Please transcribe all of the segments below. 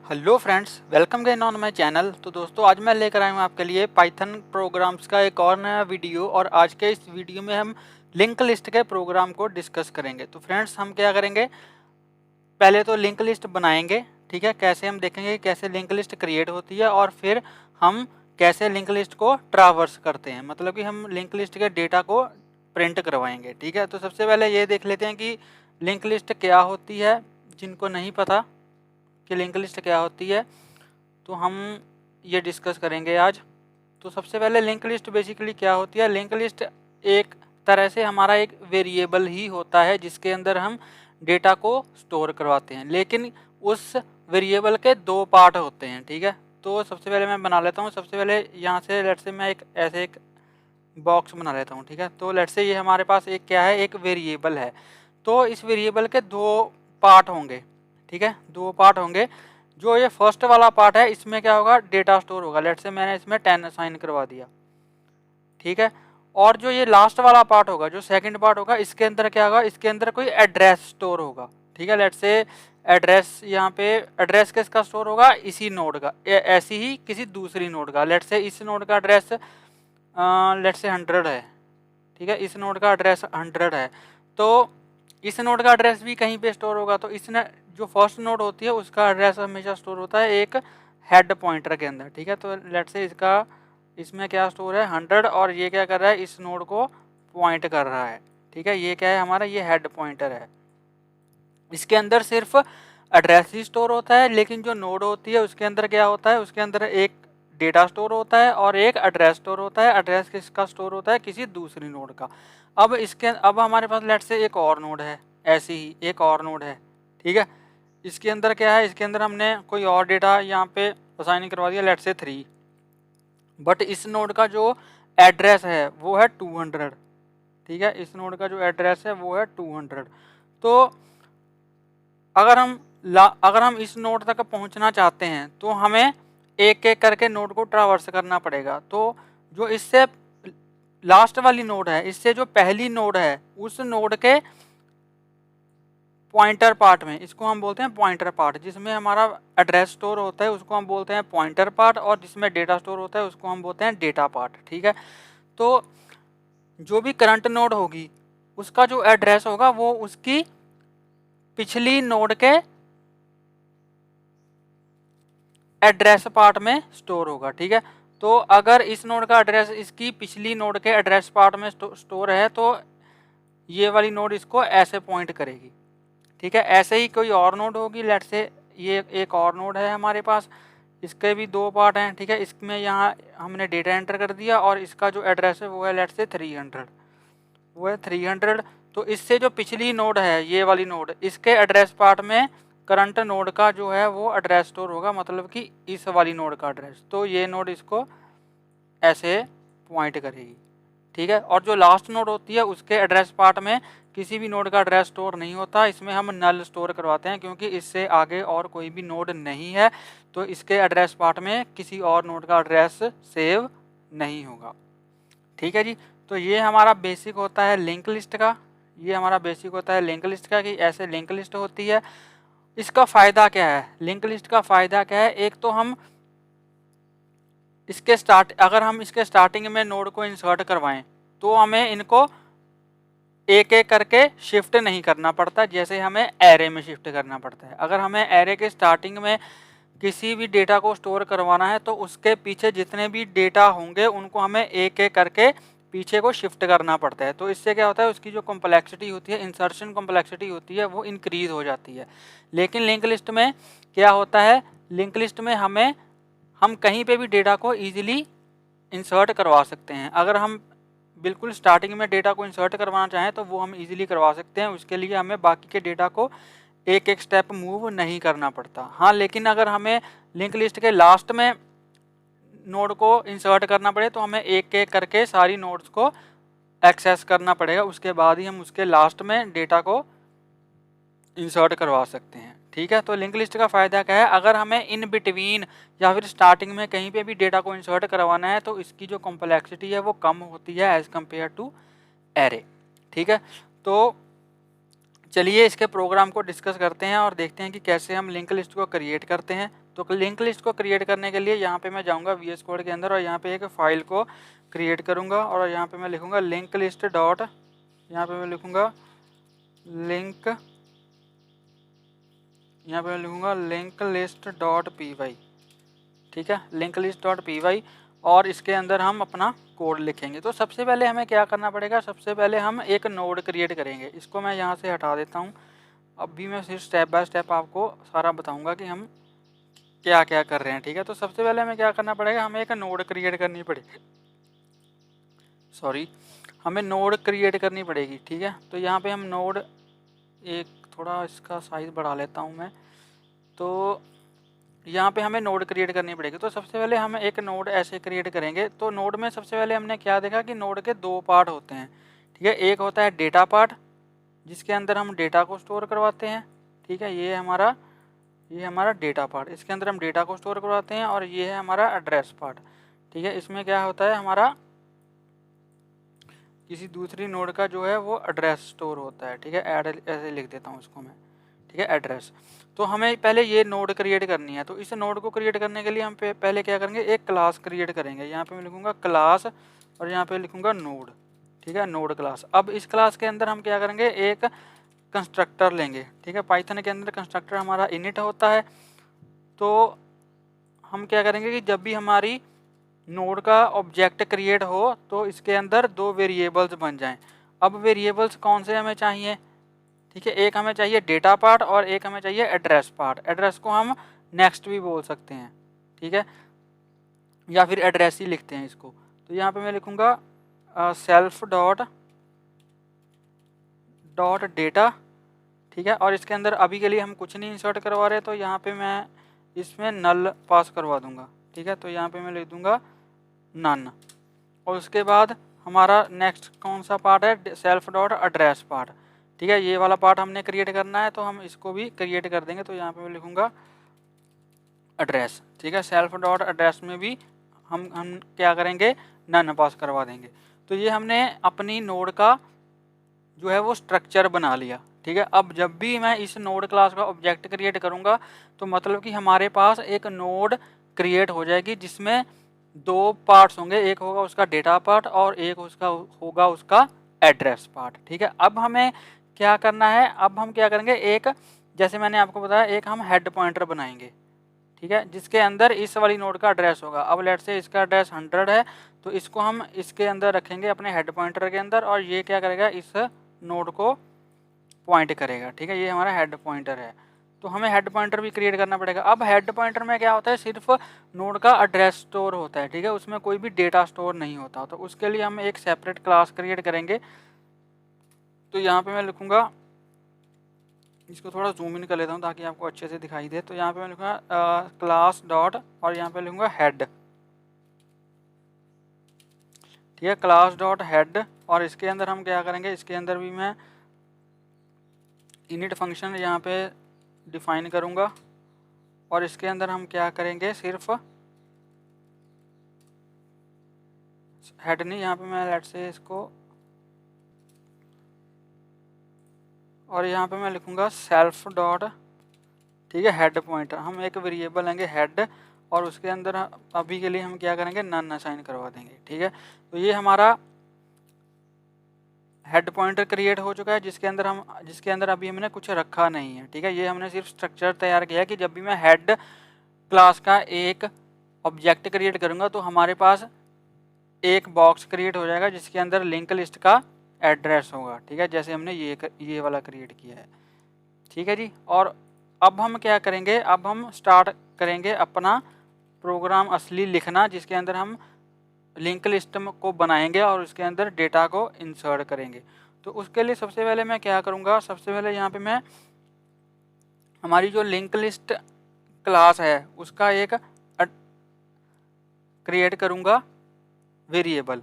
Hello friends, welcome again on my channel. तो दोस्तों, आज मैं लेकर आया हूँ आपके लिए पाइथन प्रोग्राम्स का एक और नया वीडियो। और आज के इस वीडियो में हम लिंक लिस्ट के प्रोग्राम को डिस्कस करेंगे। तो फ्रेंड्स, हम क्या करेंगे, पहले तो लिंक लिस्ट बनाएंगे। ठीक है, कैसे हम देखेंगे कैसे लिंक लिस्ट क्रिएट होती है, और फिर हम कैसे लिंक लिस्ट को ट्रावर्स करते हैं, मतलब कि हम लिंक लिस्ट के डेटा को प्रिंट करवाएंगे। ठीक है, तो सबसे पहले ये देख लेते हैं कि लिंक लिस्ट क्या होती है। जिनको नहीं पता कि लिंक लिस्ट क्या होती है, तो हम ये डिस्कस करेंगे आज। तो सबसे पहले लिंक लिस्ट बेसिकली क्या होती है। लिंक लिस्ट एक तरह से हमारा एक वेरिएबल ही होता है जिसके अंदर हम डेटा को स्टोर करवाते हैं, लेकिन उस वेरिएबल के दो पार्ट होते हैं। ठीक है, तो सबसे पहले मैं बना लेता हूँ। सबसे पहले यहाँ से लेट से मैं एक बॉक्स बना लेता हूँ। ठीक है, तो लेट से ये हमारे पास एक क्या है, एक वेरिएबल है। तो इस वेरिएबल के दो पार्ट होंगे। ठीक है, दो पार्ट होंगे। जो ये फर्स्ट वाला पार्ट है, इसमें क्या होगा, डेटा स्टोर होगा। लेट से मैंने इसमें 10 असाइन करवा दिया। ठीक है, और जो ये लास्ट वाला पार्ट होगा, जो सेकंड पार्ट होगा, इसके अंदर क्या होगा, इसके अंदर कोई एड्रेस स्टोर होगा। ठीक है, लेट से एड्रेस, यहाँ पे एड्रेस किसका स्टोर होगा, इसी नोड का, ऐसी ही किसी दूसरी नोड का। लेट से इस नोड का एड्रेस लेट से 100 है। ठीक है, इस नोड का एड्रेस 100 है, तो इस नोड का एड्रेस भी कहीं पे स्टोर होगा। तो इसने जो फर्स्ट नोड होती है उसका एड्रेस हमेशा स्टोर होता है एक हेड पॉइंटर के अंदर। ठीक है, तो लेट से इसका इसमें क्या स्टोर है, 100, और ये क्या कर रहा है, इस नोड को पॉइंट कर रहा है। ठीक है, ये क्या है हमारा, ये हेड पॉइंटर है। इसके अंदर सिर्फ एड्रेस ही स्टोर होता है, लेकिन जो नोड होती है उसके अंदर क्या होता है, उसके अंदर एक डेटा स्टोर होता है और एक एड्रेस स्टोर होता है। एड्रेस किसका स्टोर होता है, किसी दूसरी नोड का। अब हमारे पास लेट से एक और नोड है, ऐसी ही एक और नोड है। ठीक है, इसके अंदर क्या है, इसके अंदर हमने कोई और डेटा यहाँ पे असाइन करवा दिया, लेट से 3। बट इस नोड का जो एड्रेस है वो है 200। ठीक है, इस नोड का जो एड्रेस है वो है 200। तो अगर हम इस नोड तक पहुंचना चाहते हैं तो हमें एक एक करके नोड को ट्रावर्स करना पड़ेगा। तो जो इससे लास्ट वाली नोड है, इससे जो पहली नोड है, उस नोड के पॉइंटर पार्ट में, इसको हम बोलते हैं पॉइंटर पार्ट। जिसमें हमारा एड्रेस स्टोर होता है उसको हम बोलते हैं पॉइंटर पार्ट, और जिसमें डेटा स्टोर होता है उसको हम बोलते हैं डेटा पार्ट। ठीक है, तो जो भी करंट नोड होगी उसका जो एड्रेस होगा वो उसकी पिछली नोड के एड्रेस पार्ट में स्टोर होगा। ठीक है, तो अगर इस नोड का एड्रेस इसकी पिछली नोड के एड्रेस पार्ट में स्टोर है तो ये वाली नोड इसको ऐसे पॉइंट करेगी। ठीक है, ऐसे ही कोई और नोड होगी, लेट से ये एक और नोड है हमारे पास, इसके भी दो पार्ट हैं। ठीक है, इसमें यहाँ हमने डेटा एंटर कर दिया और इसका जो एड्रेस है वो है लेट से 300, वो है 300। तो इससे जो पिछली नोड है, ये वाली नोड, इसके एड्रेस पार्ट में करंट नोड का जो है वो एड्रेस स्टोर होगा, मतलब कि इस वाली नोड का एड्रेस। तो ये नोड इसको ऐसे पॉइंट करेगी। ठीक है, और जो लास्ट नोड होती है उसके एड्रेस पार्ट में किसी भी नोड का एड्रेस स्टोर नहीं होता, इसमें हम नल स्टोर करवाते हैं क्योंकि इससे आगे और कोई भी नोड नहीं है, तो इसके एड्रेस पार्ट में किसी और नोड का एड्रेस सेव नहीं होगा। ठीक है जी, तो ये हमारा बेसिक होता है लिंक लिस्ट का। ये हमारा बेसिक होता है लिंक लिस्ट का कि ऐसे लिंक लिस्ट होती है। इसका फ़ायदा क्या है, लिंक लिस्ट का फ़ायदा क्या है, एक तो हम अगर हम इसके स्टार्टिंग में नोड को इंसर्ट करवाएं तो हमें इनको एक एक करके शिफ्ट नहीं करना पड़ता, जैसे हमें एरे में शिफ्ट करना पड़ता है। अगर हमें एरे के स्टार्टिंग में किसी भी डेटा को स्टोर करवाना है तो उसके पीछे जितने भी डेटा होंगे उनको हमें एक एक करके पीछे को शिफ्ट करना पड़ता है। तो इससे क्या होता है, उसकी जो कॉम्प्लेक्सिटी होती है, इंसर्शन कॉम्प्लेक्सिटी होती है, वो इंक्रीज हो जाती है। लेकिन लिंक लिस्ट में क्या होता है, लिंक लिस्ट में हम कहीं पे भी डेटा को ईजिली इंसर्ट करवा सकते हैं। अगर हम बिल्कुल स्टार्टिंग में डेटा को इंसर्ट करवाना चाहें तो वो हम इजीली करवा सकते हैं, उसके लिए हमें बाकी के डेटा को एक एक स्टेप मूव नहीं करना पड़ता। हाँ, लेकिन अगर हमें लिंक लिस्ट के लास्ट में नोड को इंसर्ट करना पड़े तो हमें एक एक करके सारी नोड्स को एक्सेस करना पड़ेगा, उसके बाद ही हम उसके लास्ट में डेटा को इंसर्ट करवा सकते हैं। ठीक है, तो लिंक लिस्ट का फ़ायदा क्या है, अगर हमें इन बिटवीन या फिर स्टार्टिंग में कहीं पे भी डेटा को इंसर्ट करवाना है तो इसकी जो कॉम्प्लेक्सिटी है वो कम होती है एज़ कम्पेयर टू एरे। ठीक है, तो चलिए इसके प्रोग्राम को डिस्कस करते हैं और देखते हैं कि कैसे हम लिंक लिस्ट को क्रिएट करते हैं। तो लिंक लिस्ट को क्रिएट करने के लिए यहाँ पे मैं जाऊँगा VS कोड के अंदर और यहाँ पे एक फ़ाइल को क्रिएट करूँगा और यहाँ पे मैं लिखूँगा लिंक लिस्ट डॉट, यहाँ पे मैं लिखूँगा लिंक, यहाँ पे मैं लिखूँगा लिंक लिस्ट डॉट py, ठीक है, लिंक लिस्ट डॉट py। और इसके अंदर हम अपना कोड लिखेंगे। तो सबसे पहले हमें क्या करना पड़ेगा, सबसे पहले हम एक नोड क्रिएट करेंगे। इसको मैं यहाँ से हटा देता हूँ। अभी मैं सिर्फ स्टेप बाय स्टेप आपको सारा बताऊँगा कि हम क्या क्या कर रहे हैं, ठीक है। तो सबसे पहले हमें क्या करना पड़ेगा, हमें एक नोड क्रिएट करनी पड़ेगी, हमें नोड क्रिएट करनी पड़ेगी, ठीक है। तो यहाँ पे हम नोड, एक थोड़ा इसका साइज़ बढ़ा लेता हूँ मैं। तो यहाँ पे हमें नोड क्रिएट करनी पड़ेगी। तो सबसे पहले हम एक नोड ऐसे क्रिएट करेंगे। तो नोड में सबसे पहले हमने क्या देखा कि नोड के दो पार्ट होते हैं, ठीक है। एक होता है डेटा पार्ट, जिसके अंदर हम डेटा को स्टोर करवाते हैं, ठीक है। ये हमारा डेटा पार्ट, इसके अंदर हम डेटा को स्टोर करवाते हैं। और ये है हमारा एड्रेस पार्ट, ठीक है। इसमें क्या होता है, हमारा किसी दूसरी नोड का जो है वो एड्रेस स्टोर होता है, ठीक है। ऐड ऐसे लिख देता हूँ इसको मैं, ठीक है, एड्रेस। तो हमें पहले ये नोड क्रिएट करनी है। तो इस नोड को क्रिएट करने के लिए हम पहले क्या करेंगे, एक क्लास क्रिएट करेंगे। यहाँ पे मैं लिखूँगा क्लास और यहाँ पे लिखूँगा नोड, ठीक है, नोड क्लास। अब इस क्लास के अंदर हम क्या करेंगे, एक कंस्ट्रक्टर लेंगे, ठीक है। पाइथन के अंदर कंस्ट्रक्टर हमारा इनिट होता है। तो हम क्या करेंगे कि जब भी हमारी नोड का ऑब्जेक्ट क्रिएट हो तो इसके अंदर दो वेरिएबल्स बन जाएं। अब वेरिएबल्स कौन से हमें चाहिए, ठीक है। एक हमें चाहिए डेटा पार्ट और एक हमें चाहिए एड्रेस पार्ट। एड्रेस को हम नेक्स्ट भी बोल सकते हैं, ठीक है, या फिर एड्रेस ही लिखते हैं इसको। तो यहाँ पे मैं लिखूँगा सेल्फ डॉट डेटा, ठीक है। और इसके अंदर अभी के लिए हम कुछ नहीं इंसर्ट करवा रहे, तो यहाँ पे मैं इसमें नल पास करवा दूंगा, ठीक है। तो यहाँ पे मैं लिख दूंगा नन। और उसके बाद हमारा नेक्स्ट कौन सा पार्ट है, सेल्फ डॉट एड्रेस पार्ट, ठीक है। ये वाला पार्ट हमने क्रिएट करना है, तो हम इसको भी क्रिएट कर देंगे। तो यहाँ पे मैं लिखूँगा एड्रेस, ठीक है। सेल्फ डॉट एड्रेस में भी हम क्या करेंगे, नन पास करवा देंगे। तो ये हमने अपनी नोड का जो है वो स्ट्रक्चर बना लिया, ठीक है। अब जब भी मैं इस नोड क्लास का ऑब्जेक्ट क्रिएट करूँगा तो मतलब कि हमारे पास एक नोड क्रिएट हो जाएगी जिसमें दो पार्ट्स होंगे, एक होगा उसका डेटा पार्ट और एक उसका होगा उसका एड्रेस पार्ट, ठीक है। अब हमें क्या करना है, अब हम क्या करेंगे, एक जैसे मैंने आपको बताया एक हम हेड पॉइंटर बनाएंगे, ठीक है, जिसके अंदर इस वाली नोड का एड्रेस होगा। अब लेट से इसका एड्रेस 100 है, तो इसको हम इसके अंदर रखेंगे अपने हेड पॉइंटर के अंदर और ये क्या करेगा, इस नोड को पॉइंट करेगा, ठीक है। ये हमारा हेड पॉइंटर है। तो हमें हेड पॉइंटर भी क्रिएट करना पड़ेगा। अब हेड पॉइंटर में क्या होता है, सिर्फ नोड का एड्रेस स्टोर होता है, ठीक है, उसमें कोई भी डेटा स्टोर नहीं होता। तो उसके लिए हम एक सेपरेट क्लास क्रिएट करेंगे। तो यहाँ पे मैं लिखूँगा, इसको थोड़ा जूम इन कर लेता हूँ ताकि आपको अच्छे से दिखाई दे। तो यहाँ पे मैं लिखूँगा क्लास डॉट और यहाँ पे लिखूँगा हेड, ठीक है, क्लास डॉट हेड। और इसके अंदर हम क्या करेंगे, इसके अंदर भी मैं इनिट फंक्शन यहाँ पे डिफाइन करूँगा और इसके अंदर हम क्या करेंगे, सिर्फ हेड नहीं, यहाँ पे मैं लेट से इसको, और यहाँ पे मैं लिखूँगा सेल्फ डॉट, ठीक है, हेड पॉइंटर। हम एक वेरिएबल लेंगे हेड और उसके अंदर अभी के लिए हम क्या करेंगे, नन असाइन करवा देंगे, ठीक है। तो ये हमारा हेड पॉइंटर क्रिएट हो चुका है जिसके अंदर अभी हमने कुछ रखा नहीं है, ठीक है। ये हमने सिर्फ स्ट्रक्चर तैयार किया है कि जब भी मैं हेड क्लास का एक ऑब्जेक्ट क्रिएट करूँगा तो हमारे पास एक बॉक्स क्रिएट हो जाएगा जिसके अंदर लिंक लिस्ट का एड्रेस होगा, ठीक है, जैसे हमने ये वाला क्रिएट किया है, ठीक है जी। और अब हम क्या करेंगे, अब हम स्टार्ट करेंगे अपना प्रोग्राम असली लिखना, जिसके अंदर हम लिंक लिस्ट को बनाएंगे और उसके अंदर डेटा को इंसर्ट करेंगे। तो उसके लिए सबसे पहले मैं क्या करूँगा, सबसे पहले यहाँ पे मैं हमारी जो लिंक लिस्ट क्लास है उसका एक क्रिएट करूँगा वेरिएबल,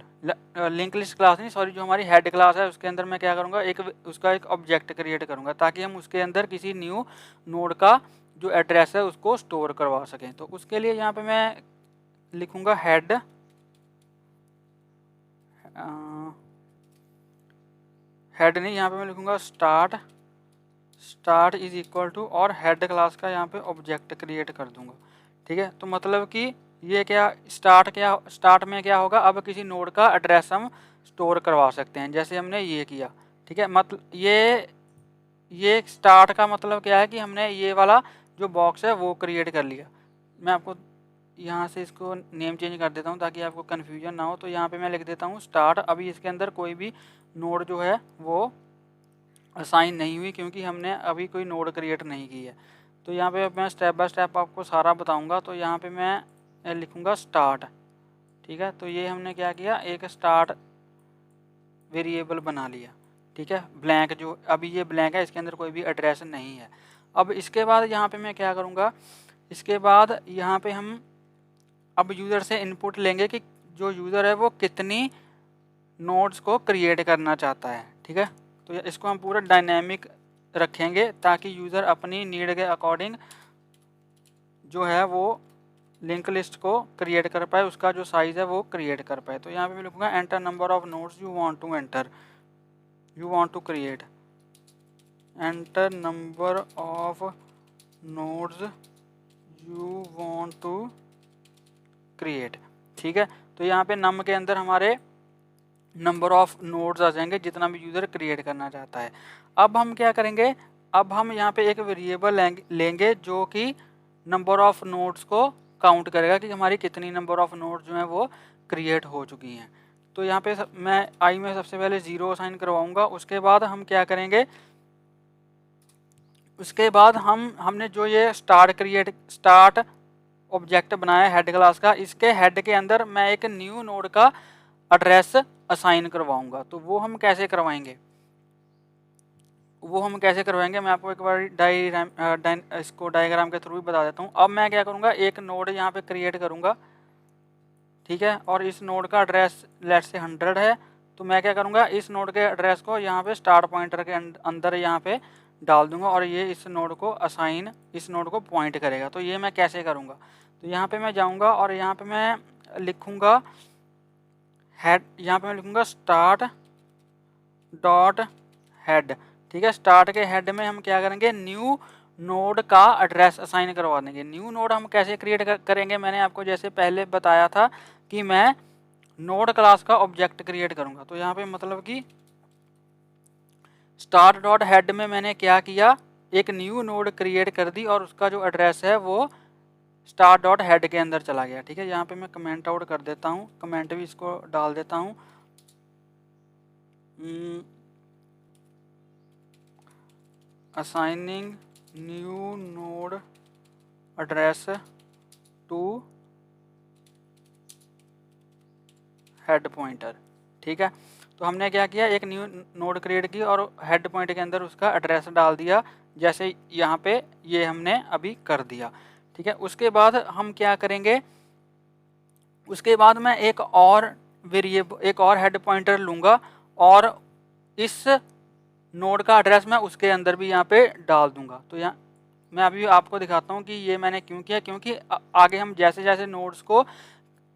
लिंक लिस्ट क्लास नहीं, सॉरी, जो हमारी हेड क्लास है उसके अंदर मैं क्या करूँगा, उसका एक ऑब्जेक्ट क्रिएट करूँगा ताकि हम उसके अंदर किसी न्यू नोड का जो एड्रेस है उसको स्टोर करवा सकें। तो उसके लिए यहाँ पे मैं लिखूँगा हेड, हेड नहीं, यहाँ पे मैं लिखूँगा start start is equal to और हेड क्लास का यहाँ पे ऑब्जेक्ट क्रिएट कर दूंगा। ठीक है, तो मतलब कि ये स्टार्ट में क्या होगा, अब किसी नोड का एड्रेस हम स्टोर करवा सकते हैं, जैसे हमने ये किया। ठीक है, मतलब ये स्टार्ट का मतलब क्या है कि हमने ये वाला जो बॉक्स है वो क्रिएट कर लिया। मैं आपको यहाँ से इसको नेम चेंज कर देता हूँ ताकि आपको कन्फ्यूजन ना हो। तो यहाँ पे मैं लिख देता हूँ स्टार्ट। अभी इसके अंदर कोई भी नोड जो है वो असाइन नहीं हुई क्योंकि हमने अभी कोई नोड क्रिएट नहीं की है। तो यहाँ पे मैं स्टेप बाय स्टेप आपको सारा बताऊँगा। तो यहाँ पे मैं लिखूँगा स्टार्ट। ठीक है, तो ये हमने क्या किया, एक स्टार्ट वेरिएबल बना लिया। ठीक है, ब्लैंक, जो अभी ये ब्लैंक है, इसके अंदर कोई भी एड्रेस नहीं है। अब इसके बाद यहाँ पे मैं क्या करूँगा, इसके बाद यहाँ पे हम अब यूज़र से इनपुट लेंगे कि जो यूज़र है वो कितनी नोड्स को क्रिएट करना चाहता है। ठीक है, तो इसको हम पूरा डायनेमिक रखेंगे ताकि यूज़र अपनी नीड के अकॉर्डिंग जो है वो लिंक लिस्ट को क्रिएट कर पाए, उसका जो साइज़ है वो क्रिएट कर पाए। तो यहाँ पे मैं लिखूँगा enter number of nodes you want to create, enter number of nodes you want to create. ठीक है, तो यहाँ पे नम के अंदर हमारे नंबर ऑफ नोड्स आ जाएंगे जितना भी यूज़र क्रिएट करना चाहता है। अब हम क्या करेंगे, अब हम यहाँ पे एक वेरिएबल लेंगे जो कि नंबर ऑफ नोड्स को काउंट करेगा कि हमारी कितनी नंबर ऑफ नोड्स जो हैं वो क्रिएट हो चुकी हैं। तो यहाँ पे मैं आई में सबसे पहले 0 असाइन करवाऊँगा। उसके बाद हम क्या करेंगे, उसके बाद हमने जो ये स्टार्ट ऑब्जेक्ट बनाया हेड क्लास का, इसके हेड के अंदर मैं एक न्यू नोड का एड्रेस असाइन करवाऊंगा। तो वो हम कैसे करवाएंगे, मैं आपको एक बार इसको डायग्राम के थ्रू भी बता देता हूँ। अब मैं क्या करूँगा, एक नोड यहाँ पे क्रिएट करूँगा। ठीक है, और इस नोड का एड्रेस लेट से 100 है। तो मैं क्या करूँगा, इस नोड के एड्रेस को यहाँ पे स्टार्ट पॉइंटर के अंदर यहाँ पे डाल दूंगा और ये इस नोड को पॉइंट करेगा। तो ये मैं कैसे करूँगा, तो यहाँ पे मैं जाऊँगा और यहाँ पे मैं लिखूँगा हेड, यहाँ पे मैं लिखूँगा स्टार्ट डॉट हेड। ठीक है, स्टार्ट के हेड में हम क्या करेंगे, न्यू नोड का एड्रेस असाइन करवा देंगे। न्यू नोड हम कैसे क्रिएट करेंगे, मैंने आपको जैसे पहले बताया था कि मैं नोड क्लास का ऑब्जेक्ट क्रिएट करूँगा। तो यहाँ पे मतलब कि स्टार्ट डॉट हेड में मैंने क्या किया, एक न्यू नोड क्रिएट कर दी और उसका जो एड्रेस है वो स्टार्ट डॉट हेड के अंदर चला गया। ठीक है, यहाँ पे मैं कमेंट आउट कर देता हूँ, कमेंट भी इसको डाल देता हूँ। Assigning new node address to head pointer. ठीक है, तो हमने क्या किया, एक न्यू नोड क्रिएट की और हेड पॉइंट के अंदर उसका एड्रेस डाल दिया, जैसे यहाँ पे ये हमने अभी कर दिया। ठीक है, उसके बाद हम क्या करेंगे, उसके बाद मैं एक और हेड पॉइंटर लूँगा और इस नोड का एड्रेस मैं उसके अंदर भी यहाँ पे डाल दूँगा। तो यहाँ मैं अभी आपको दिखाता हूँ कि ये मैंने क्यों किया, क्योंकि आगे हम जैसे जैसे नोड्स को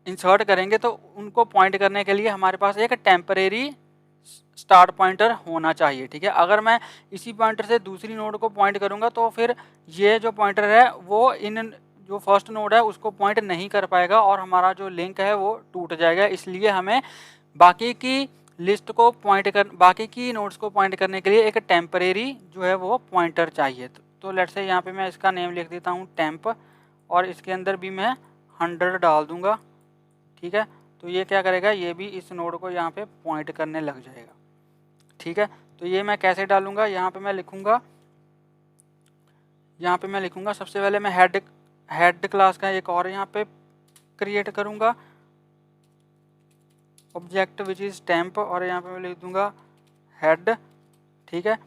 इंसर्ट करेंगे तो उनको पॉइंट करने के लिए हमारे पास एक टेम्परेरी स्टार्ट पॉइंटर होना चाहिए। ठीक है, अगर मैं इसी पॉइंटर से दूसरी नोड को पॉइंट करूंगा तो फिर ये जो पॉइंटर है वो इन जो फर्स्ट नोड है उसको पॉइंट नहीं कर पाएगा और हमारा जो लिंक है वो टूट जाएगा। इसलिए हमें बाकी की नोड्स को पॉइंट करने के लिए एक टेम्परेरी जो है वो पॉइंटर चाहिए। तो लेट्स से यहाँ पे मैं इसका नेम लिख देता हूँ टेम्प और इसके अंदर भी मैं 100 डाल दूंगा। ठीक है, तो ये क्या करेगा, ये भी इस नोड को यहाँ पे पॉइंट करने लग जाएगा। ठीक है, तो ये मैं कैसे डालूंगा, यहाँ पे मैं लिखूंगा सबसे पहले मैं हेड क्लास का एक और यहाँ पे क्रिएट करूंगा ऑब्जेक्ट विच इज टेम्प और यहाँ पे मैं लिख दूंगा हेड। ठीक है,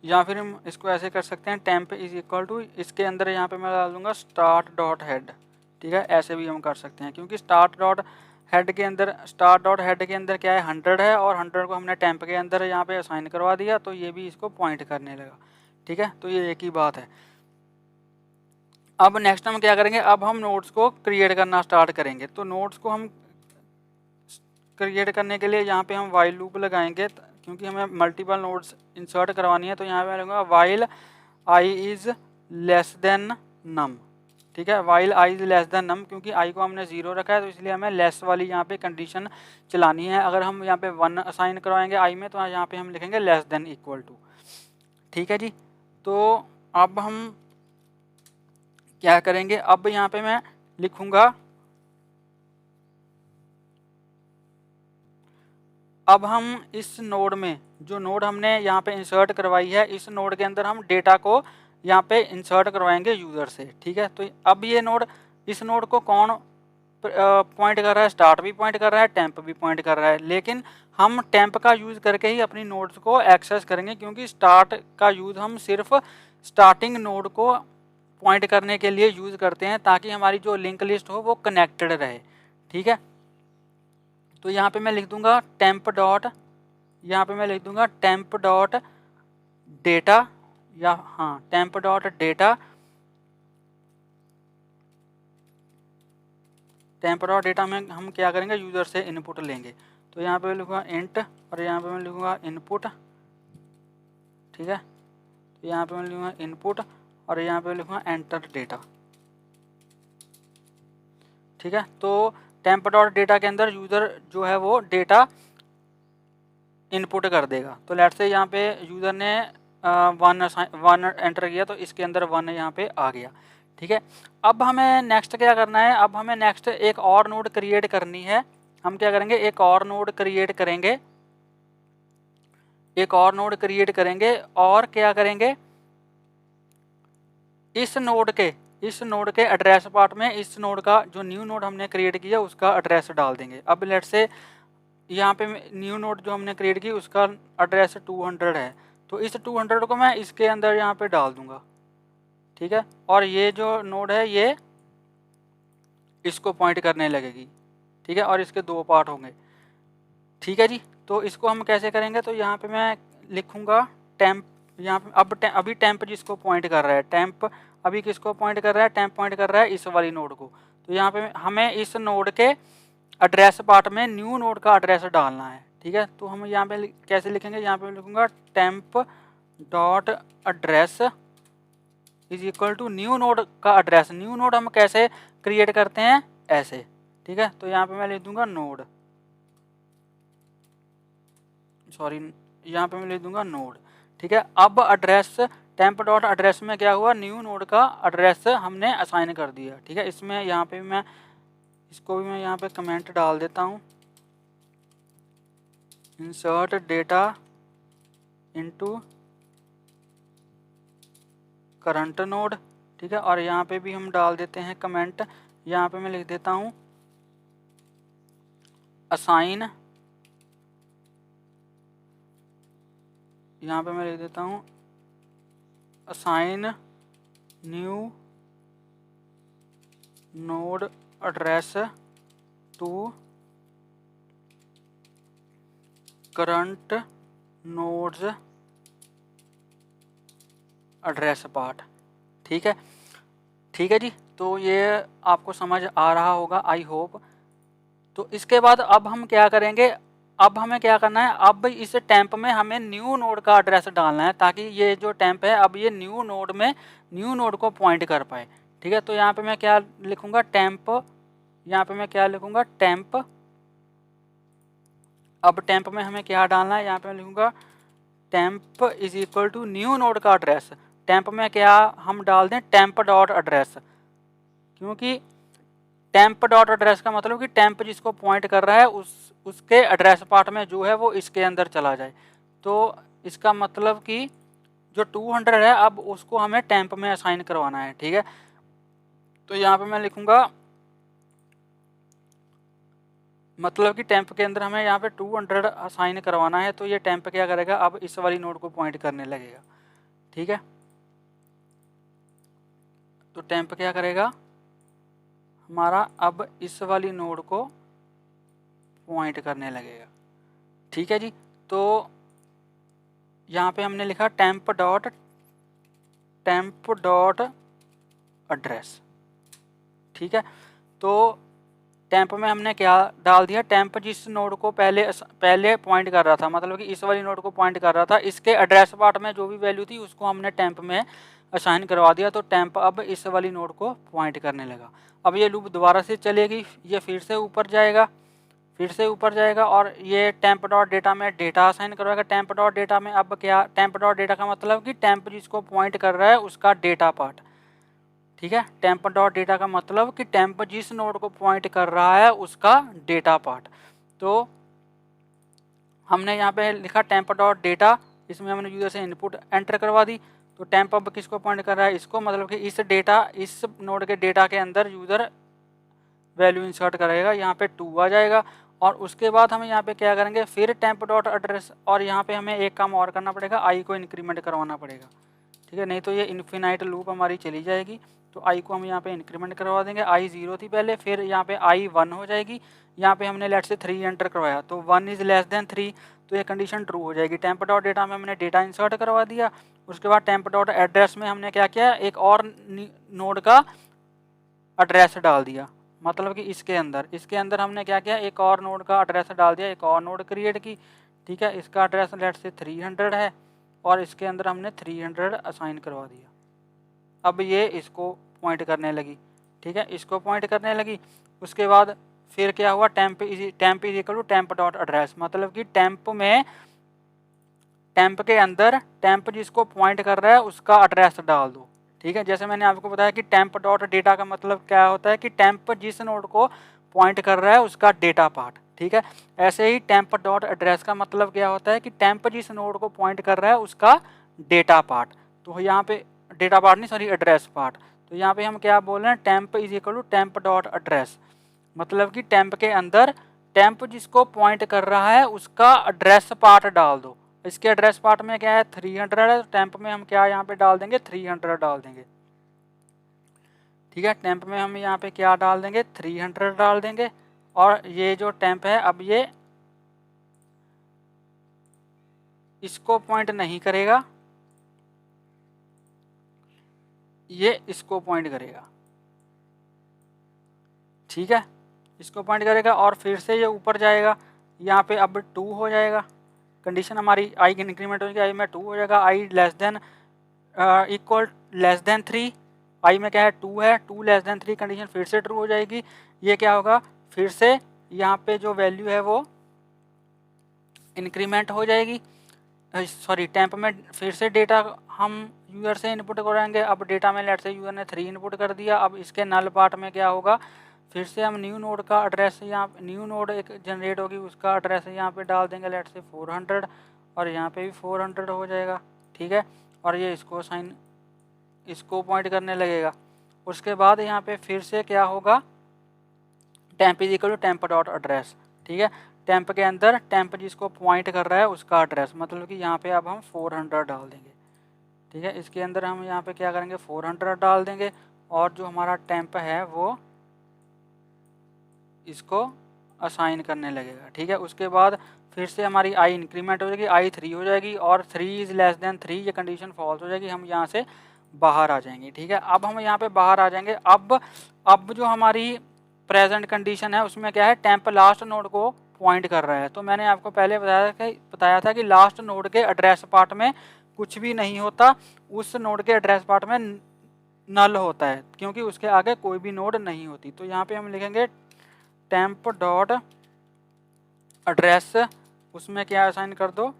या फिर हम इसको ऐसे कर सकते हैं टेम्प इज इक्वल टू, इसके अंदर यहाँ पे मैं डाल दूंगा स्टार्ट डॉट हेड। ठीक है, ऐसे भी हम कर सकते हैं क्योंकि स्टार्ट डॉट हेड के अंदर क्या है 100 है और 100 को हमने टेम्प के अंदर यहाँ पे असाइन करवा दिया तो ये भी इसको पॉइंट करने लगा। ठीक है, तो ये एक ही बात है। अब नेक्स्ट हम क्या करेंगे, अब हम नोड्स को क्रिएट करना स्टार्ट करेंगे। तो नोड्स को हम क्रिएट करने के लिए यहाँ पे हम वाइल लूप लगाएंगे, क्योंकि हमें मल्टीपल नोड्स इंसर्ट करवानी है। तो यहाँ पे लगूंगा while I is less than num, ठीक है, while I is less than num, क्योंकि आई को हमने 0 रखा है तो इसलिए हमें लेस वाली यहाँ पे कंडीशन चलानी है। अगर हम यहाँ पे 1 असाइन करवाएंगे आई में तो यहाँ पे हम लिखेंगे लेस देन इक्वल टू, ठीक है जी। तो अब हम क्या करेंगे, अब यहाँ पे मैं लिखूंगा, अब हम इस नोड में जो नोड हमने यहाँ पे इंसर्ट करवाई है, इस नोड के अंदर हम डेटा को यहाँ पे इंसर्ट करवाएंगे यूज़र से, ठीक है। तो अब ये नोड, इस नोड को कौन पॉइंट कर रहा है, स्टार्ट भी पॉइंट कर रहा है, टेम्प भी पॉइंट कर रहा है, लेकिन हम टेम्प का यूज़ करके ही अपनी नोड्स को एक्सेस करेंगे, क्योंकि स्टार्ट का यूज़ हम सिर्फ स्टार्टिंग नोड को पॉइंट करने के लिए यूज़ करते हैं, ताकि हमारी जो लिंक लिस्ट हो वो कनेक्टेड रहे, ठीक है। तो यहाँ पे मैं लिख दूंगा टेम्प डॉट, यहाँ पे मैं लिख दूंगा टेम्प डॉट डेटा, या हाँ temp dot data, temp dot data में हम क्या करेंगे, यूज़र से इनपुट लेंगे। तो यहाँ पे मैं लिखूँगा इंट, और यहाँ पे मैं लिखूँगा इनपुट, ठीक है। तो यहाँ पे मैं लिखूँगा इनपुट, और यहाँ पे लिखूँगा एंटर डेटा, ठीक है। तो टेम्प डॉट डेटा के अंदर यूज़र जो है वो डेटा इनपुट कर देगा। तो लेट्स से यहाँ पे यूज़र ने 1 एंटर किया, तो इसके अंदर 1 यहाँ पे आ गया, ठीक है। अब हमें नेक्स्ट क्या करना है, अब हमें नेक्स्ट एक और नोड क्रिएट करनी है। हम क्या करेंगे, एक और नोड क्रिएट करेंगे, एक और नोड क्रिएट करेंगे, और क्या करेंगे, इस नोड के एड्रेस पार्ट में इस नोड का जो न्यू नोड हमने क्रिएट किया उसका एड्रेस डाल देंगे। अब लेट्स से यहाँ पे न्यू नोड जो हमने क्रिएट की उसका एड्रेस 200 है, तो इस 200 को मैं इसके अंदर यहाँ पे डाल दूंगा, ठीक है। और ये जो नोड है ये इसको पॉइंट करने लगेगी, ठीक है, और इसके 2 पार्ट होंगे, ठीक है जी। तो इसको हम कैसे करेंगे, तो यहाँ पे मैं लिखूँगा टेम्प, यहाँ पे अभी टेम्प जिसको पॉइंट कर रहा है, टेम्प अभी किसको पॉइंट कर रहा है, टेम्प पॉइंट कर रहा है इस वाली नोड को। तो यहाँ पे हमें इस नोड के एड्रेस पार्ट में न्यू नोड का एड्रेस डालना है, ठीक है। तो हम यहाँ पे कैसे लिखेंगे, यहाँ पे लिखूँगा temp dot address is equal to new node का एड्रेस। न्यू नोड हम कैसे क्रिएट करते हैं, ऐसे, ठीक है। तो यहाँ पे मैं लिख दूंगा नोड, सॉरी यहाँ पे मैं लिख दूंगा नोड, ठीक है। अब एड्रेस टेम्प डॉट एड्रेस में क्या हुआ, न्यू नोड का एड्रेस हमने असाइन कर दिया, ठीक है। इसमें यहाँ पे मैं इसको भी मैं यहाँ पे कमेंट डाल देता हूँ, insert data into current node, ठीक है। और यहाँ पे भी हम डाल देते हैं कमेंट, यहाँ पे मैं लिख देता हूँ असाइन, यहाँ पे मैं लिख देता हूँ assign new node address to current node's address part, ठीक है, ठीक है जी। तो ये आपको समझ आ रहा होगा, आई होप। तो इसके बाद अब हम क्या करेंगे, अब हमें क्या करना है, अब इस टेम्प में हमें न्यू नोड का एड्रेस डालना है, ताकि ये जो टेम्प है अब ये न्यू नोड में न्यू नोड को पॉइंट कर पाए, ठीक है। तो यहाँ पे मैं क्या लिखूँगा, टेम्प, यहाँ पे मैं क्या लिखूँगा, टेम्प। अब टेम्प में हमें क्या डालना है, यहाँ पे मैं लिखूँगा temp is equal to new node का एड्रेस। टेम्प में क्या हम डाल दें, टेम्प डॉट एड्रेस, क्योंकि टेम्प डॉट एड्रेस का मतलब कि टेम्प जिसको पॉइंट कर रहा है उसके एड्रेस पार्ट में जो है वो इसके अंदर चला जाए। तो इसका मतलब कि जो 200 है अब उसको हमें टेम्प में असाइन करवाना है, ठीक है। तो यहाँ पे मैं लिखूँगा, मतलब कि टेम्प के अंदर हमें यहाँ पे 200 असाइन करवाना है, तो ये टेम्प क्या करेगा, अब इस वाली नोड को पॉइंट करने लगेगा, ठीक है। तो टेम्प क्या करेगा हमारा, अब इस वाली नोड को पॉइंट करने लगेगा, ठीक है जी। तो यहाँ पे हमने लिखा टेम्प डॉट एड्रेस, ठीक है। तो टेम्प में हमने क्या डाल दिया, टेम्प जिस नोड को पहले पॉइंट कर रहा था, मतलब कि इस वाली नोड को पॉइंट कर रहा था, इसके एड्रेस पार्ट में जो भी वैल्यू थी उसको हमने टेम्प में असाइन करवा दिया। तो टेम्प अब इस वाली नोड को पॉइंट करने लगा। अब ये लूप दोबारा से चलेगी, ये फिर से ऊपर जाएगा और ये टेम्प डॉट डेटा में डेटा असाइन करवाएगा। टेम्प डॉट डेटा में अब क्या, टेम्प डॉट डेटा का मतलब कि टेम्प जिसको पॉइंट कर रहा है उसका डेटा पार्ट, ठीक है। टेम्प डॉट डेटा का मतलब कि टेम्प जिस नोड को पॉइंट कर रहा है उसका डेटा पार्ट। तो हमने यहाँ पे लिखा टेम्प डॉट डेटा, इसमें हमने यूजर से इनपुट एंटर करवा दी। तो टेम्प अब किसको पॉइंट कर रहा है, इसको, मतलब कि इस नोड के डेटा के अंदर यूजर वैल्यू इंसर्ट करेगा, यहाँ पे 2 आ जाएगा। और उसके बाद हम यहाँ पे क्या करेंगे, फिर टेम्प डॉट एड्रेस, और यहाँ पे हमें एक काम और करना पड़ेगा, आई को इंक्रीमेंट करवाना पड़ेगा, ठीक है, नहीं तो ये इन्फिनाइट लूप हमारी चली जाएगी। तो आई को हम यहाँ पे इंक्रीमेंट करवा देंगे। आई 0 थी पहले, फिर यहाँ पे आई 1 हो जाएगी। यहाँ पे हमने लेट से 3 एंटर करवाया, तो 1 इज़ लेस देन 3, तो ये कंडीशन ट्रू हो जाएगी। टेम्प डॉट डेटा में हमने डेटा इंसर्ट करवा दिया। उसके बाद टेम्प डॉट एड्रेस में हमने क्या किया, एक और नोड का एड्रेस डाल दिया, मतलब कि इसके अंदर हमने क्या किया, एक और नोड का एड्रेस डाल दिया, एक और नोड क्रिएट की, ठीक है। इसका एड्रेस लेट से 300 है और इसके अंदर हमने 300 असाइन करवा दिया। अब ये इसको पॉइंट करने लगी, ठीक है, इसको पॉइंट करने लगी। उसके बाद फिर क्या हुआ, temp is equal to temp dot address, मतलब कि टेम्प के अंदर टेम्प जिसको पॉइंट कर रहा है उसका एड्रेस डाल दो, ठीक है। जैसे मैंने आपको बताया कि टेम्प डॉट डेटा का मतलब क्या होता है कि टेम्प जिस नोड को पॉइंट कर रहा है उसका डेटा पार्ट, ठीक है। ऐसे ही टेम्प डॉट एड्रेस का मतलब क्या होता है कि टेम्प जिस नोड को पॉइंट कर रहा है उसका डेटा पार्ट। तो यहाँ पे डेटा पार्ट नहीं, सॉरी, एड्रेस पार्ट। तो यहाँ पे हम क्या बोल रहे हैं, temp is equal to temp dot address, मतलब कि टेम्प के अंदर टेम्प जिसको पॉइंट कर रहा है उसका एड्रेस पार्ट डाल दो। इसके एड्रेस पार्ट में क्या है, 300 है, तो टेम्प में हम क्या यहाँ पे डाल देंगे, 300 डाल देंगे, ठीक है। टेम्प में हम यहाँ पे क्या डाल देंगे, 300 डाल देंगे। और ये जो टेम्प है अब ये इसको पॉइंट नहीं करेगा, ये इसको पॉइंट करेगा, ठीक है, इसको पॉइंट करेगा और फिर से ये ऊपर जाएगा। यहाँ पे अब 2 हो जाएगा, कंडीशन हमारी आई की इंक्रीमेंट होगी, आई में 2 हो जाएगा। I less than equal less than 3, I में क्या है 2 है, 2 लेस देन 3, कंडीशन फिर से ट्रू हो जाएगी। ये क्या होगा, फिर से यहाँ पे जो वैल्यू है वो इंक्रीमेंट हो जाएगी, सॉरी, टेम्प में फिर से डेटा हम यूजर से इनपुट कराएंगे। अब डेटा में लेट से यूजर ने 3 इनपुट कर दिया। अब इसके नल पार्ट में क्या होगा, फिर से हम न्यू नोड का एड्रेस, यहाँ न्यू नोड एक जनरेट होगी उसका एड्रेस यहाँ पे डाल देंगे, लेट से 400, और यहाँ पे भी 400 हो जाएगा, ठीक है। और ये इसको पॉइंट करने लगेगा। उसके बाद यहाँ पे फिर से क्या होगा, temp is equal to temp dot address, ठीक है। टेम्प के अंदर टेम्प जिसको पॉइंट कर रहा है उसका एड्रेस, मतलब कि यहाँ पे अब हम 400 डाल देंगे, ठीक है। इसके अंदर हम यहाँ पे क्या करेंगे, 400 डाल देंगे और जो हमारा टेम्प है वो इसको असाइन करने लगेगा, ठीक है। उसके बाद फिर से हमारी आई इंक्रीमेंट हो जाएगी, आई 3 हो जाएगी और 3 इज़ लेस देन 3, ये कंडीशन फॉल्स हो जाएगी, हम यहाँ से बाहर आ जाएंगे, ठीक है। अब हम यहाँ पे बाहर आ जाएंगे। अब जो हमारी प्रेजेंट कंडीशन है उसमें क्या है, टेम्प लास्ट नोड को पॉइंट कर रहा है। तो मैंने आपको पहले बताया था कि लास्ट नोड के एड्रेस पार्ट में कुछ भी नहीं होता, उस नोड के एड्रेस पार्ट में नल होता है, क्योंकि उसके आगे कोई भी नोड नहीं होती। तो यहाँ पे हम लिखेंगे टेम्प डॉट एड्रेस, उसमें क्या असाइन कर दो,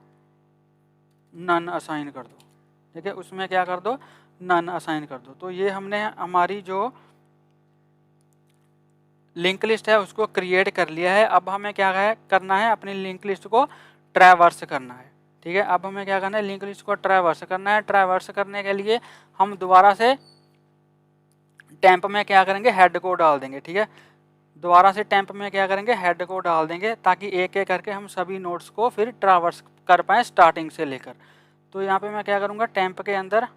नन असाइन कर दो, ठीक है, उसमें क्या कर दो, नन असाइन कर दो। तो ये हमने हमारी जो लिंक लिस्ट है उसको क्रिएट कर लिया है। अब हमें क्या है करना है, अपनी लिंक लिस्ट को ट्रैवर्स करना है, ठीक है। अब हमें क्या करना है, लिंक लिस्ट को ट्रैवर्स करना है। ट्रैवर्स करने के लिए हम दोबारा से टेम्प में क्या करेंगे, हेड को डाल देंगे, ठीक है। दोबारा से टेम्प में क्या करेंगे, हेड को डाल देंगे, ताकि एक एक करके हम सभी नोड्स को फिर ट्रैवर्स कर पाएँ स्टार्टिंग से लेकर। तो यहाँ पे मैं क्या करूँगा, टेम्प के अंदर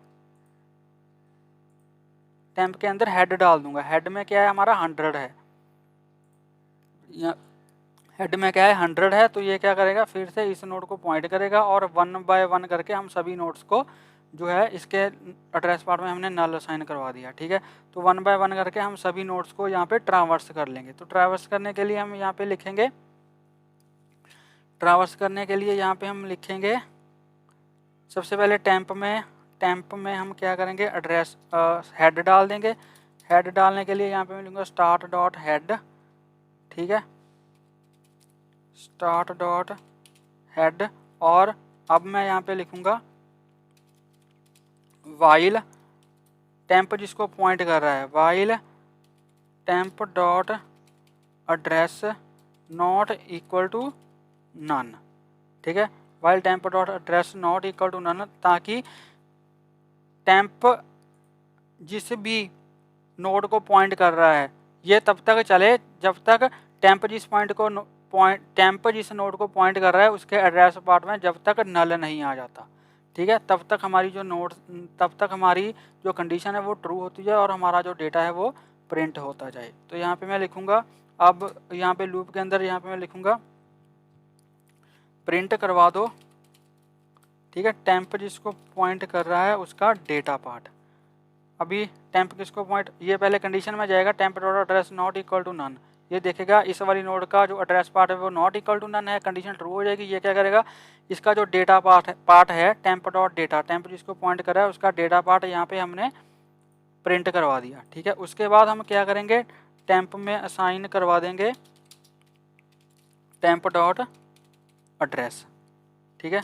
हेड डाल दूंगा। हेड में क्या है, हमारा 100 है, हेड में क्या है 100 है। तो ये क्या करेगा, फिर से इस नोड को पॉइंट करेगा और 1 बाय 1 करके हम सभी नोड्स को जो है इसके एड्रेस पार्ट में हमने नल असाइन करवा दिया। ठीक है, तो 1 बाय 1 करके हम सभी नोड्स को यहाँ पे ट्रावर्स कर लेंगे। तो ट्रावर्स करने के लिए हम यहाँ पे लिखेंगे, ट्रावर्स करने के लिए यहाँ पे हम लिखेंगे सबसे पहले टेम्प में हम क्या करेंगे, एड्रेस हेड डाल देंगे। हेड डालने के लिए यहाँ पे मैं लिखूँगा स्टार्ट डॉट हेड। ठीक है, स्टार्ट डॉट हेड, और अब मैं यहाँ पे लिखूँगा वाइल टेम्प जिसको पॉइंट कर रहा है, while temp dot address not equal to none. ठीक है, while temp dot address not equal to none, ताकि टेम्प जिस भी नोड को पॉइंट कर रहा है ये तब तक चले जब तक टेम्प जिस नोड को पॉइंट कर रहा है उसके एड्रेस पार्ट में जब तक नल नहीं आ जाता। ठीक है, तब तक हमारी जो कंडीशन है वो ट्रू होती जाए और हमारा जो डेटा है वो प्रिंट होता जाए। तो यहाँ पे मैं लिखूँगा, अब यहाँ पे लूप के अंदर यहाँ पे मैं लिखूँगा प्रिंट करवा दो। ठीक है, टेम्प जिसको पॉइंट कर रहा है उसका डेटा पार्ट। अभी टेम्प किसको पॉइंट, ये पहले कंडीशन में जाएगा temp dot address not equal to none, ये देखेगा इस वाली नोड का जो एड्रेस पार्ट है वो नॉट इक्वल टू नन है, कंडीशन ट्रू हो जाएगी। ये क्या करेगा, इसका जो डेटा पार्ट है टेम्प डॉट डेटा, टेम्प जिसको पॉइंट कर रहा है उसका डेटा पार्ट यहाँ पे हमने प्रिंट करवा दिया। ठीक है, उसके बाद हम क्या करेंगे, टेम्प में असाइन करवा देंगे टेम्प डॉट एड्रेस। ठीक है,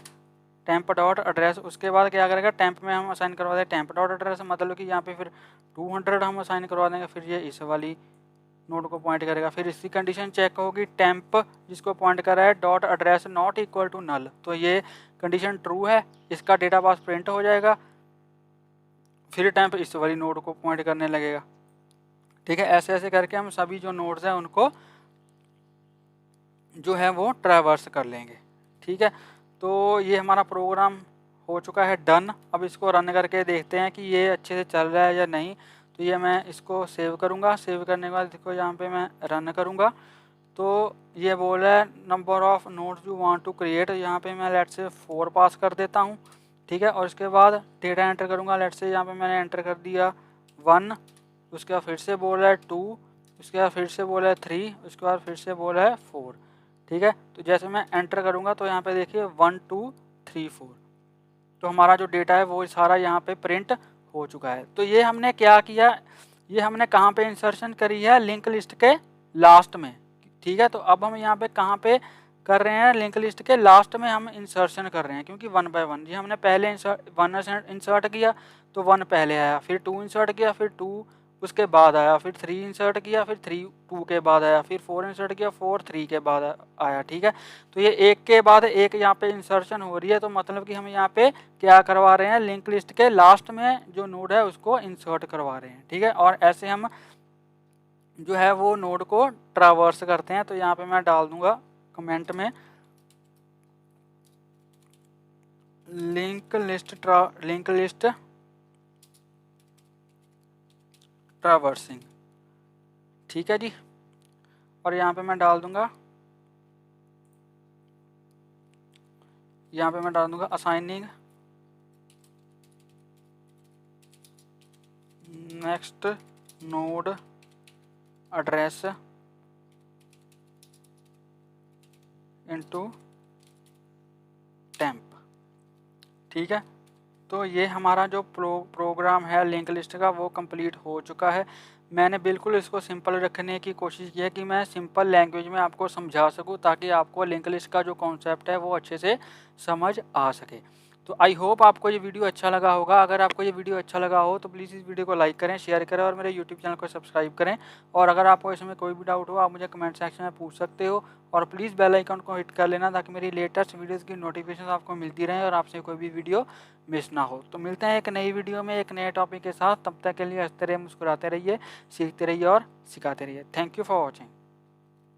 टेम्प डॉट एड्रेस, उसके बाद क्या करेगा, टेम्प में हम असाइन करवा देंगे टेम्प डॉट एड्रेस, मतलब कि यहाँ पे फिर 200 हम असाइन करवा देंगे, फिर ये इस वाली नोड को पॉइंट करेगा। फिर इसकी कंडीशन चेक होगी, टेम्प जिसको पॉइंट कर रहा है dot address not equal to null, तो ये कंडीशन ट्रू है, इसका डेटा पास प्रिंट हो जाएगा। फिर टेम्प इस वाली नोड को पॉइंट करने लगेगा। ठीक है, ऐसे ऐसे करके हम सभी जो नोड्स हैं उनको जो है वो ट्रैवर्स कर लेंगे। ठीक है, तो ये हमारा प्रोग्राम हो चुका है डन। अब इसको रन करके देखते हैं कि ये अच्छे से चल रहा है या नहीं। तो ये मैं इसको सेव करूँगा, सेव करने के बाद देखो यहाँ पे मैं रन करूँगा तो ये बोल रहा है number of nodes you want to create, यहाँ पे मैं लेट्स से 4 पास कर देता हूँ। ठीक है, और इसके बाद डेटा एंटर करूँगा, लेट्स से यहाँ पे मैंने एंटर कर दिया 1, उसके बाद फिर से बोल रहा है 2, उसके बाद फिर से बोल रहा है 3, उसके बाद फिर से बोल रहा है 4। ठीक है, तो जैसे मैं एंटर करूँगा तो यहाँ पे देखिए 1 2 3 4, तो हमारा जो डेटा है वो सारा यहाँ पे प्रिंट हो चुका है। तो ये हमने क्या किया, ये हमने कहाँ पे इंसर्शन करी है, लिंक लिस्ट के लास्ट में। ठीक है, तो अब हम यहाँ पे कहाँ पे कर रहे हैं, लिंक लिस्ट के लास्ट में हम इंसर्शन कर रहे हैं, क्योंकि 1 बाय 1 जी हमने पहले 1 इंसर्ट किया तो 1 पहले आया, फिर 2 इंसर्ट किया, फिर 2 उसके बाद आया, फिर 3 इंसर्ट किया, फिर 3 2 के बाद आया, फिर 4 इंसर्ट किया, 4 3 के बाद आया। ठीक है, तो ये एक के बाद एक यहाँ पे इंसर्शन हो रही है, तो मतलब कि हम यहाँ पे क्या करवा रहे हैं, लिंक लिस्ट के लास्ट में जो नोड है उसको इंसर्ट करवा रहे हैं। ठीक है, और ऐसे हम जो है वो नोड को ट्रावर्स करते हैं। तो यहाँ पे मैं डाल दूंगा कमेंट में लिंक लिस्ट ट्रावर्सिंग। ठीक है जी, और यहाँ पे मैं डाल दूंगा assigning next node address into temp. ठीक है, तो ये हमारा जो प्रोग्राम है लिंक लिस्ट का वो कंप्लीट हो चुका है। मैंने बिल्कुल इसको सिंपल रखने की कोशिश की है कि मैं सिंपल लैंग्वेज में आपको समझा सकूं, ताकि आपको लिंक लिस्ट का जो कॉन्सेप्ट है वो अच्छे से समझ आ सके। तो आई होप आपको ये वीडियो अच्छा लगा होगा। अगर आपको ये वीडियो अच्छा लगा हो तो प्लीज़ इस वीडियो को लाइक करें, शेयर करें और मेरे यूट्यूब चैनल को सब्सक्राइब करें। और अगर आपको इसमें कोई भी डाउट हो आप मुझे कमेंट सेक्शन में पूछ सकते हो, और प्लीज़ बेल आइकन को हिट कर लेना ताकि मेरी लेटेस्ट वीडियोज़ की नोटिफिकेशन आपको मिलती रहे और आपसे कोई भी वीडियो मिस ना हो। तो मिलते हैं एक नई वीडियो में एक नए टॉपिक के साथ, तब तक के लिए हंसते रहिए, मुस्कुराते रहिए, सीखते रहिए और सिखाते रहिए। Thank you for watching.